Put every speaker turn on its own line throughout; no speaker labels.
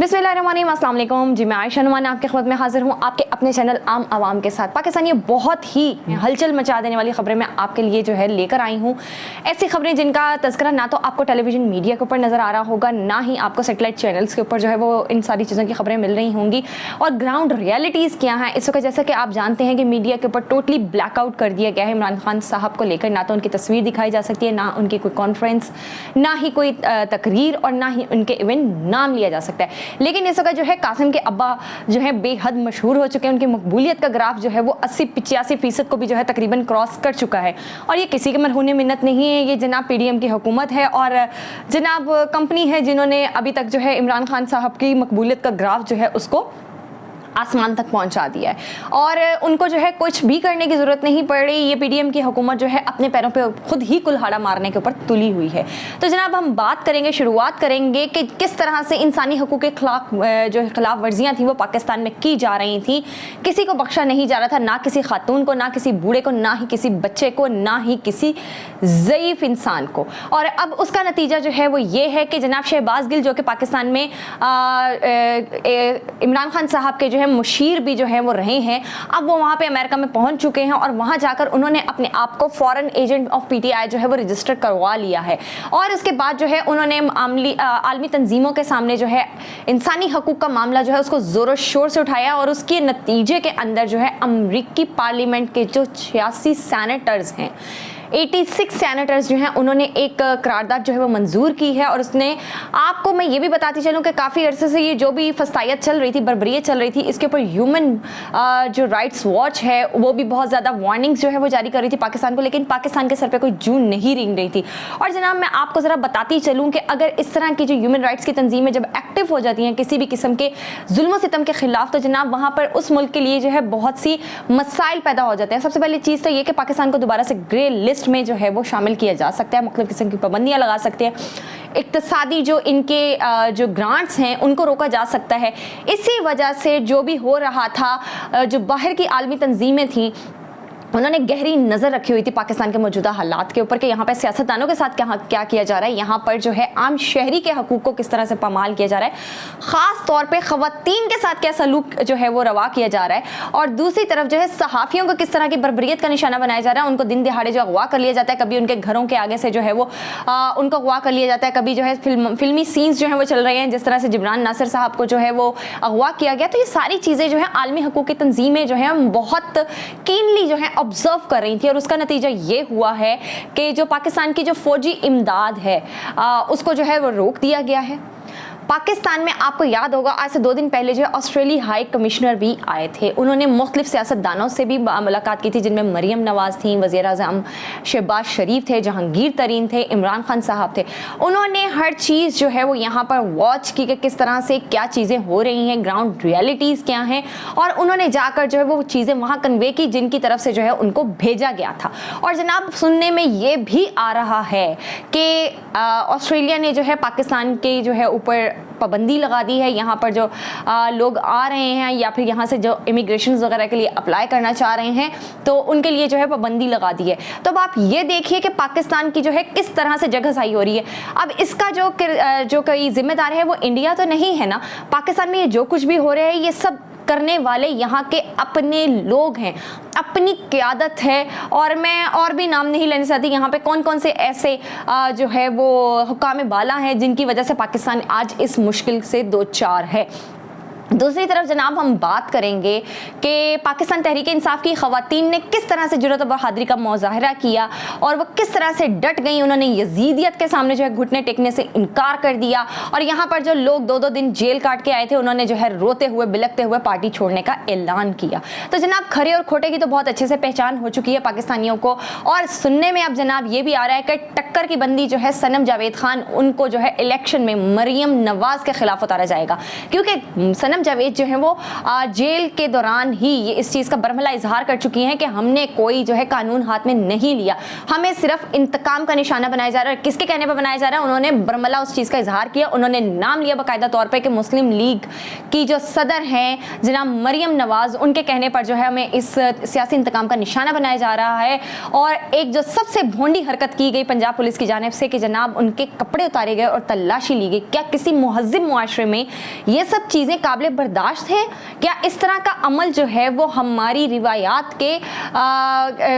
बिस्मिल्लाहिर्रहमानिर्रहीम, अस्सलाम वालेकुम जी। मैं आयशा नुमान आपके खिदमत में हाजिर हूँ आपके अपने चैनल आम आवाम के साथ। पाकिस्तान ये बहुत ही हलचल मचा देने वाली खबरें मैं आपके लिए जो है लेकर आई हूँ। ऐसी खबरें जिनका तज़किरा ना तो आपको टेलीविज़न मीडिया के ऊपर नज़र आ रहा होगा, ना ही आपको सेटेलाइट चैनल्स के ऊपर जो है वो इन सारी चीज़ों की खबरें मिल रही होंगी। और ग्राउंड रियलिटीज़ क्या हैं इस वक्त, जैसा कि आप जानते हैं कि मीडिया के ऊपर टोटली ब्लैकआउट कर दिया गया है इमरान खान साहब को लेकर। ना तो उनकी तस्वीर दिखाई जा सकती है, ना उनकी कोई कॉन्फ्रेंस, ना ही कोई तकरीर, और ना ही उनके इवेंट नाम लिया जा सकता है। लेकिन इस वक्त जो है कासिम के अब्बा जो है बेहद मशहूर हो चुके हैं। उनकी मकबूलियत का ग्राफ जो है वो 80-85% को भी जो है तकरीबन क्रॉस कर चुका है। और ये किसी के मरहून मिन्नत नहीं है, ये जनाब पीडीएम की हुकूमत है और जनाब कंपनी है जिन्होंने अभी तक जो है इमरान खान साहब की मकबूलियत का ग्राफ जो है उसको आसमान तक पहुंचा दिया है। और उनको जो है कुछ भी करने की ज़रूरत नहीं पड़ रही। ये पीडीएम की हुकूमत जो है अपने पैरों पे खुद ही कुल्हाड़ा मारने के ऊपर तुली हुई है। तो जनाब हम बात करेंगे, शुरुआत करेंगे कि किस तरह से इंसानी हकूक़ के खिलाफ जो खिलाफ वर्जियाँ थी वो पाकिस्तान में की जा रही थी। किसी को बख्शा नहीं जा रहा था, ना किसी खातून को, ना किसी बूढ़े को, ना ही किसी बच्चे को, ना ही किसी ज़ईफ़ इंसान को। और अब उसका नतीजा जो है वो ये है कि जनाब शहबाज गिल जो कि पाकिस्तान में इमरान खान साहब के जो है मुशीर भी जो है वो रहे हैं, अब वो वहाँ पे अमेरिका में पहुँच चुके हैं और वहाँ जाकर उन्होंने अपने आप को फॉरेन एजेंट ऑफ पीटीआई जो है वो रजिस्टर करवा लिया है। और उसके बाद जो है उन्होंने आलमी तंजीमों के सामने जो है इंसानी हकूक़ का मामला जो है उसको ज़ोरों शोर से उठाया। और उसके नतीजे के अंदर जो है अमरीकी पार्लियामेंट के जो 86 सैनेटर्स हैं, 86 सैनेटर्स जो हैं उन्होंने एक करारदाद जो है वो मंजूर की है। और उसने आपको मैं ये भी बताती चलूँ कि काफ़ी अरसे से ये जो भी फस्तायत चल रही थी, बर्बरियत चल रही थी, इसके ऊपर ह्यूमन जो राइट्स वॉच है वो भी बहुत ज़्यादा वार्निंग्स जो है वो जारी कर रही थी पाकिस्तान को, लेकिन पाकिस्तान के सर पे कोई जून नहीं रेंग रही थी। और जनाब मैं आपको ज़रा बताती चलूँ कि अगर इस तरह की जो ह्यूमन राइट्स की तंजीमें जब एक्टिव हो जाती हैं किसी भी किस्म के जुल्म सितम के खिलाफ, तो जनाब वहाँ पर उस मुल्क के लिए जो है बहुत सी मसाइल पैदा हो जाते हैं। सबसे पहली चीज़ तो ये कि पाकिस्तान को दोबारा से ग्रे लिस्ट में जो है वो शामिल किया जा सकता है, मुख्तलिफ किस्म की पाबंदियां लगा सकते हैं, इक्तसादी जो इनके जो ग्रांट्स हैं उनको रोका जा सकता है। इसी वजह से जो भी हो रहा था, जो बाहर की आलमी तंजीमें थी उन्होंने गहरी नज़र रखी हुई थी पाकिस्तान के मौजूदा हालात के ऊपर कि यहाँ पर सियासतदानों के साथ क्या किया जा रहा है, यहाँ पर जो है आम शहरी के हकूक़ को किस तरह से पामाल किया जा रहा है, ख़ास तौर पे ख़वातीन के साथ क्या सलूक जो है वो रवा किया जा रहा है। और दूसरी तरफ जो है सहाफ़ियों को किस तरह की बर्बरियत का निशाना बनाया जा रहा है, उनको दिन दिहाड़े जो अगवा कर लिया जाता है, कभी उनके घरों के आगे से जो है वो उनको अगवा कर लिया जाता है, कभी जो है फिल्मी सीन्स जो है वो चल रहे हैं, जिस तरह से जिब्रान नासिर साहब को जो है वो अगवा किया गया। तो ये सारी चीज़ें जो है आलमी हकूक़ की तंजीमें जो है बहुत कीनली जो है ऑब्जर्व कर रही थी। और उसका नतीजा ये हुआ है कि जो पाकिस्तान की जो फौजी इमदाद है उसको जो है वो रोक दिया गया है। पाकिस्तान में आपको याद होगा आज से 2 दिन पहले जो है ऑस्ट्रेलिया हाई कमिश्नर भी आए थे। उन्होंने मुख्तलिफ सियासतदानों से भी मुलाकात की थी, जिनमें मरीम नवाज़ थी, वज़ीर आज़म शहबाज शरीफ थे, जहांगीर तरीन थे, इमरान खान साहब थे। उन्होंने हर चीज़ जो है वो यहाँ पर वॉच की कि किस तरह से क्या चीज़ें हो रही हैं, ग्राउंड रियलिटीज़ क्या हैं, और उन्होंने जाकर जो है वो चीज़ें वहाँ कन्वे की जिनकी तरफ से जो है उनको भेजा गया था। और जनाब सुनने में ये भी आ रहा है कि ऑस्ट्रेलिया ने जो है पाकिस्तान के जो है ऊपर पाबंदी लगा दी है। यहाँ पर जो लोग आ रहे हैं या फिर यहाँ से जो इमिग्रेशन वगैरह के लिए अप्लाई करना चाह रहे हैं तो उनके लिए जो है पाबंदी लगा दी है। तो अब आप ये देखिए कि पाकिस्तान की जो है किस तरह से जगहसाई हो रही है। अब इसका जो कोई जिम्मेदार है वो इंडिया तो नहीं है ना। पाकिस्तान में ये जो कुछ भी हो रहा है ये सब करने वाले यहाँ के अपने लोग हैं, अपनी क़यादत है। और मैं और भी नाम नहीं लेना चाहती यहाँ पे कौन कौन से ऐसे जो है वो हुकाम बाला हैं जिनकी वजह से पाकिस्तान आज इस मुश्किल से दो चार है। दूसरी तरफ जनाब हम बात करेंगे कि पाकिस्तान तहरीक इंसाफ की ख़वातीन ने किस तरह से जुर्रत और बहादुरी का मुज़ाहरा किया और वो किस तरह से डट गई। उन्होंने यजीदियत के सामने जो है घुटने टेकने से इनकार कर दिया। और यहाँ पर जो लोग 2-2 दिन जेल काट के आए थे उन्होंने जो है रोते हुए बिलखते हुए पार्टी छोड़ने का ऐलान किया। तो जनाब खरे और खोटे की तो बहुत अच्छे से पहचान हो चुकी है पाकिस्तानियों को। और सुनने में अब जनाब ये भी आ रहा है कि टक्कर की बंदी जो है सनम जावेद खान, उनको जो है इलेक्शन में मरीम नवाज़ के खिलाफ उतारा जाएगा, क्योंकि सनम कमर जावेद जो है वो जेल के दौरान ही ये इस चीज़ का बरमला इजहार कर चुकी हैं कि हमने कोई जो है कानून हाथ में नहीं लिया, हमें सिर्फ इंतकाम का निशाना बनाया जा रहा है। किसके कहने पर बनाया जा रहा है? उन्होंने बरमला उस चीज़ का इजहार किया, उन्होंने नाम लिया बाकायदा तौर पर कि मुस्लिम लीग की जो सदर हैं जनाब मरियम नवाज, उनके कहने पर जो है हमें इस सियासी इंतकाम का निशाना बनाया जा रहा है। और एक जो सबसे भोंडी हरकत की गई पंजाब पुलिस की जानिब से कि जनाब उनके कपड़े उतारे गए और तलाशी ली गई। क्या किसी मुहज़्ज़िब मुआशरे में ये सब चीज़ें काबिल बर्दाश्त हैं? क्या इस तरह का अमल जो है वो हमारी रिवायात के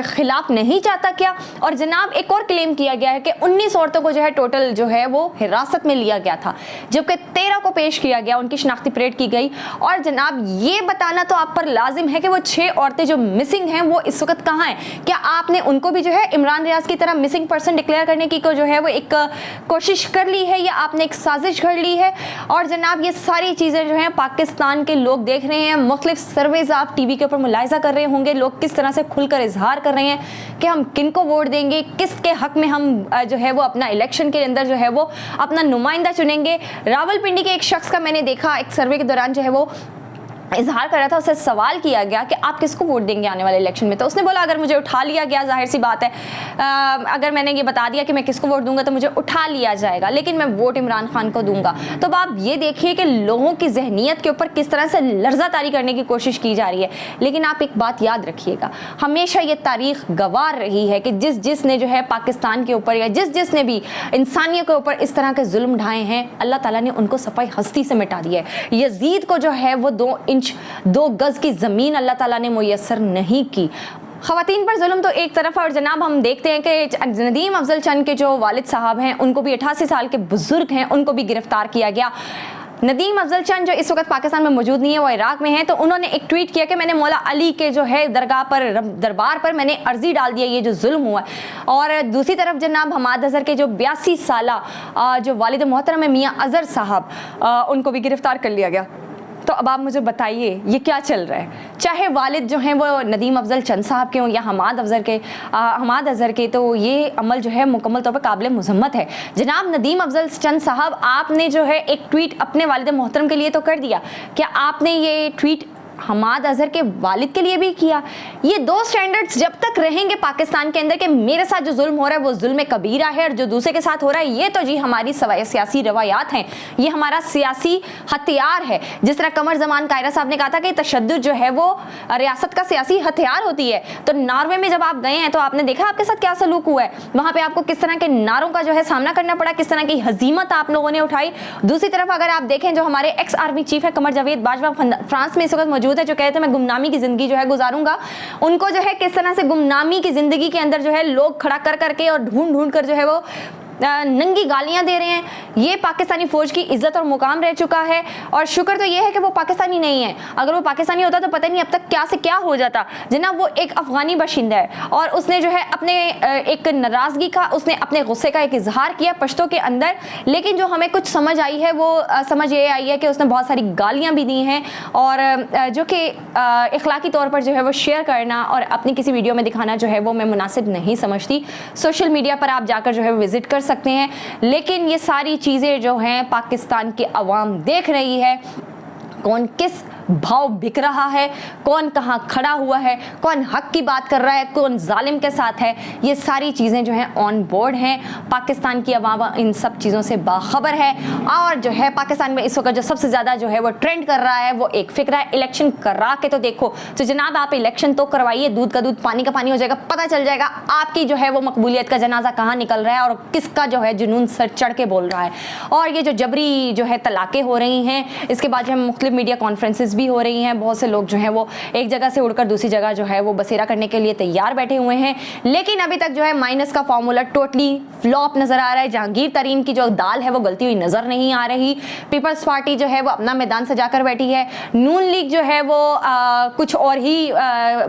खिलाफ नहीं चाहता क्या? और जनाब एक और क्लेम किया गया है कि 19 औरतों को जो है टोटल जो है वो हिरासत में लिया गया था, जबकि 13 को पेश किया गया, उनकी शनाख्ती परेड की गई। और जनाब ये बताना तो आप पर लाजिम है कि वो 6 औरतें जो मिसिंग हैं वो इस वक्त कहाँ हैं? क्या आपने उनको भी जो है इमरान रियाज की तरह मिसिंग पर्सन डिक्लेयर करने की को जो है वो एक कोशिश कर ली है, या आपने एक साजिश कर ली है? और जनाब ये सारी चीज़ें जो हैं पाकिस्तान के लोग देख रहे हैं, मुख्तलिफ सर्वेज आप टीवी के ऊपर मुलाहिजा कर रहे होंगे, लोग किस तरह से खुलकर इजहार कर रहे हैं कि हम किन को वोट देंगे, किसके हक में हम जो है वो अपना इलेक्शन के अंदर जो है वो अपना नुमाइंदा चुनेंगे। रावलपिंडी के एक शख्स का मैंने देखा एक सर्वे के दौरान जो है वो इजहार कर रहा था, उससे सवाल किया गया कि आप किसको वोट देंगे आने वाले इलेक्शन में, तो उसने बोला अगर मुझे उठा लिया गया, जाहिर सी बात है अगर मैंने ये बता दिया कि मैं किसको वोट दूंगा तो मुझे उठा लिया जाएगा, लेकिन मैं वोट इमरान खान को दूंगा। तो अब आप ये देखिए कि लोगों की जहनीत के ऊपर किस तरह से लर्जा तारी करने की कोशिश की जा रही है। लेकिन आप एक बात याद रखिएगा, हमेशा ये तारीख गवाह रही है कि जिसने जो है पाकिस्तान के ऊपर या जिसने भी इंसानियत के ऊपर इस तरह के जुल्म ढाए हैं, अल्लाह ताला ने उनको सफाई हस्ती से मिटा दिया है। यजीद को जो है वो 2 गज की ज़मीन अल्लाह ताला ने मुयस्सर नहीं की। ख़वातीन पर जुल्म तो एक तरफ है, और जनाब हम देखते हैं कि नदीम अफजल चंद के जो वालिद साहब हैं उनको भी 88 साल के बुजुर्ग हैं, उनको भी गिरफ्तार किया गया। नदीम अफजल चंद जो इस वक्त पाकिस्तान में मौजूद नहीं है, वो इराक में है, तो उन्होंने एक ट्वीट किया कि मैंने मौला अली के जो है दरबार पर मैंने अर्जी डाल दिया, ये जो जुल्म हुआ है। और दूसरी तरफ जनाब हमाद अजहर के जो 82 साला जो वालिद मोहतरम है मियाँ अजहर साहब, उनको भी गिरफ्तार कर लिया गया। तो अब आप मुझे बताइए ये क्या चल रहा है? चाहे वालिद जो हैं वो नदीम अफजल चंद साहब के हों या हमाद अजहर के, तो ये अमल जो है मुकम्मल तौर पर काबिल मुज़म्मत है। जनाब नदीम अफजल चंद साहब, आपने जो है एक ट्वीट अपने वालिद मोहतरम के लिए तो कर दिया, क्या आपने ये ट्वीट हमाद अजहर के वालिद के लिए भी किया? ये 2 स्टैंडर्ड्स जब तक रहेंगे पाकिस्तान के अंदर कि मेरे साथ जो जुल्म हो रहा है वो जुल्म कबीरा है और जो दूसरे के साथ हो रहा है ये तो जी हमारी सियासी रवायात हैं, ये हमारा सियासी हथियार है। जिस तरह कमर जमान कायरा साहब ने कहा था कि तशद्दुद जो है वो रियासत का सियासी हथियार होती है, तो नॉर्वे में जब आप गए हैं तो आपने देखा आपके साथ क्या सलूक हुआ है, वहां पर आपको किस तरह के नारों का जो है सामना करना पड़ा, किस तरह की हजीमत आप लोगों ने उठाई। दूसरी तरफ अगर आप देखें जो हमारे एक्स आर्मी चीफ है कमर जावेद बाजवा, फ्रांस में इस वक्त मौजूद है, जो कहते हैं मैं गुमनामी की जिंदगी जो है गुजारूंगा, उनको जो है किस तरह से गुमनामी की जिंदगी के अंदर जो है लोग खड़ा कर करके और ढूंढ कर जो है वो नंगी गालियां दे रहे हैं। ये पाकिस्तानी फौज की इज्जत और मुकाम रह चुका है। और शुक्र तो ये है कि वो पाकिस्तानी नहीं है, अगर वो पाकिस्तानी होता तो पता नहीं अब तक क्या से क्या हो जाता। जनाब वो एक अफगानी बाशिंदा है और उसने जो है अपने एक नाराजगी का, उसने अपने गुस्से का एक इजहार किया पश्तो के अंदर, लेकिन जो हमें कुछ समझ आई है वो समझ ये आई है कि उसने बहुत सारी गालियां भी दी हैं, और जो कि इखलाकी तौर पर जो है वो शेयर करना और अपनी किसी वीडियो में दिखाना जो है वो मैं मुनासिब नहीं समझती। सोशल मीडिया पर आप जाकर जो है विजिट कर सकते हैं, लेकिन ये सारी चीज़ें जो हैं पाकिस्तान की आवाम देख रही है, कौन किस भाव बिक रहा है, कौन कहाँ खड़ा हुआ है, कौन हक की बात कर रहा है, कौन जालिम के साथ है, ये सारी चीज़ें जो हैं ऑन बोर्ड हैं। पाकिस्तान की आवाम इन सब चीज़ों से बाखबर है। और जो है पाकिस्तान में इस वक्त जो सबसे ज़्यादा जो है वो ट्रेंड कर रहा है वो एक फिक्र है, इलेक्शन करा के तो देखो। तो जनाब आप इलेक्शन तो करवाइए, दूध का दूध पानी का पानी हो जाएगा, पता चल जाएगा आपकी जो है वो मकबूलियत का जनाजा कहाँ निकल रहा है और किसका जो है जुनून सर चढ़ के बोल रहा है। और ये जो जबरी जो है तलाक़ें हो रही हैं, इसके बाद जो है मुख्तलिफ मीडिया कॉन्फ्रेंसेस भी हो रही हैं, बहुत से लोग जो हैं वो एक जगह से उड़कर दूसरी जगह जो है वो बसेरा करने के लिए तैयार बैठे हुए हैं, लेकिन अभी तक जो है माइनस का फॉर्मूला टोटली फ्लॉप नजर आ रहा है। जहांगीर तरीन की जो दाल है वो गलती हुई नजर नहीं आ रही। पीपल्स पार्टी जो है वो अपना मैदान सजा कर बैठी है। नून लीग जो है वो कुछ और ही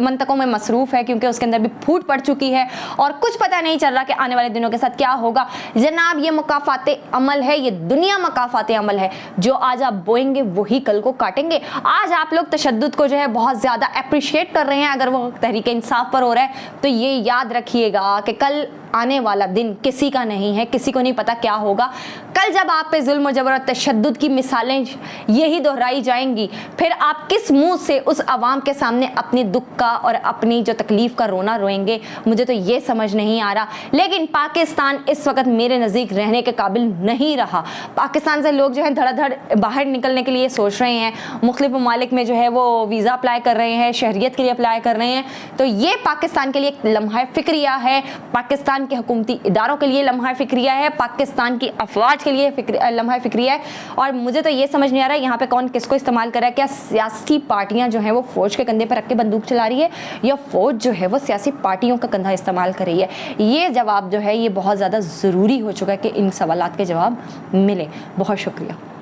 मंतकों में मसरूफ है, क्योंकि उसके अंदर भी फूट पड़ चुकी है और कुछ पता नहीं चल रहा कि आने वाले दिनों के साथ क्या होगा। जनाब ये मुकाफाते अमल है, ये दुनिया मुकाफाते अमल है, जो आज आप बोएंगे वही कल को काटेंगे। आज आप लोग तशद्दुद को जो है बहुत ज़्यादा अप्रिशिएट कर रहे हैं, अगर वो तहरीक इंसाफ पर हो रहा है तो ये याद रखिएगा कि कल आने वाला दिन किसी का नहीं है, किसी को नहीं पता क्या होगा। कल जब आप पे जुल्म जबर और तशद्दुद की मिसालें यही दोहराई जाएंगी, फिर आप किस मुंह से उस आवाम के सामने अपने दुख का और अपनी जो तकलीफ का रोना रोएंगे, मुझे तो ये समझ नहीं आ रहा। लेकिन पाकिस्तान इस वक्त मेरे नज़दीक रहने के काबिल नहीं रहा। पाकिस्तान से लोग जो है धड़ाधड़ बाहर निकलने के लिए सोच रहे हैं, मुख्तलिफ ममालिक में जो है वो वीज़ा अप्लाई कर रहे हैं, शहरियत के लिए अप्लाई कर रहे हैं। तो ये पाकिस्तान के लिए एक लम्हा फ़िक्रिया है, पाकिस्तान के हुकूमती इदारों के लिए लम्हा फ़िक्रिया है, पाकिस्तान की अफवाज के लिए लम्हा फ़िक्रिया है। और मुझे तो ये समझ नहीं आ रहा है यहाँ पे कौन किसको इस्तेमाल कर रहा है। क्या सियासी पार्टियाँ जो हैं वो फ़ौज के कंधे पर रख के बंदूक चला रही है, या फ़ौज जो है वो सियासी पार्टियों का कंधा इस्तेमाल कर रही है? ये जवाब जो है ये बहुत ज़्यादा ज़रूरी हो चुका है कि इन सवालात के जवाब मिले। बहुत शुक्रिया।